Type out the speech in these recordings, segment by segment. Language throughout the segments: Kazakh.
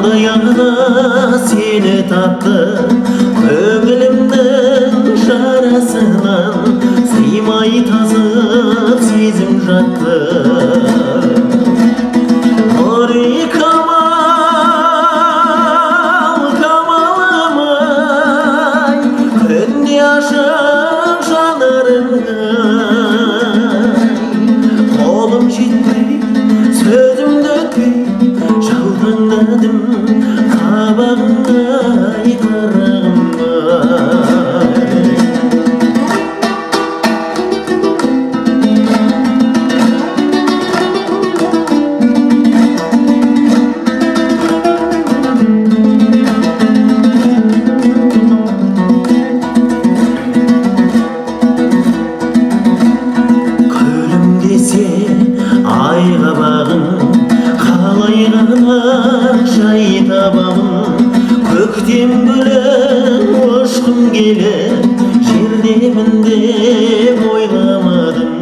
Аңдыяна сені тапты көңілімнің жарасынан, сыймай тазып сезім жатты. Ори камал, камалым-ай, күнде ашық жанарыңа, қолым жетпей, сөзімді өтпей, жаутаңдадым қабағыңай қарағым-ай. Күлімдесе айға бағым, қалай ғана жай табамын. Көктем гүлін ұшқым келіп, жердемін деп ойламадым.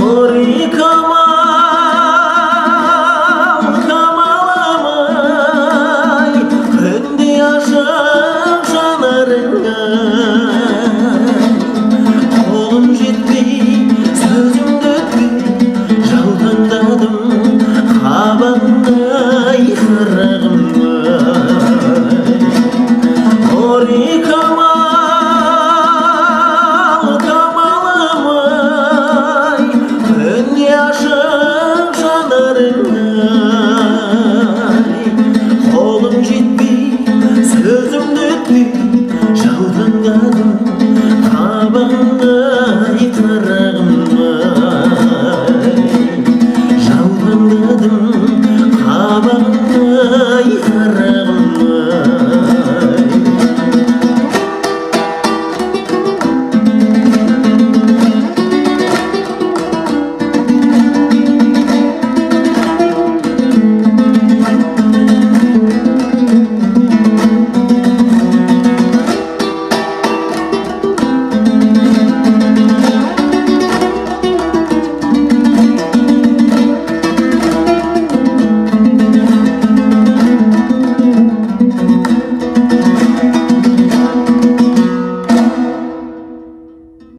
Ори камал, камалым-ай, күнде ашық жанарыңа, қолым жетпей, сөзімді өтпей, жаутаңдадым қабағыңай қарағым.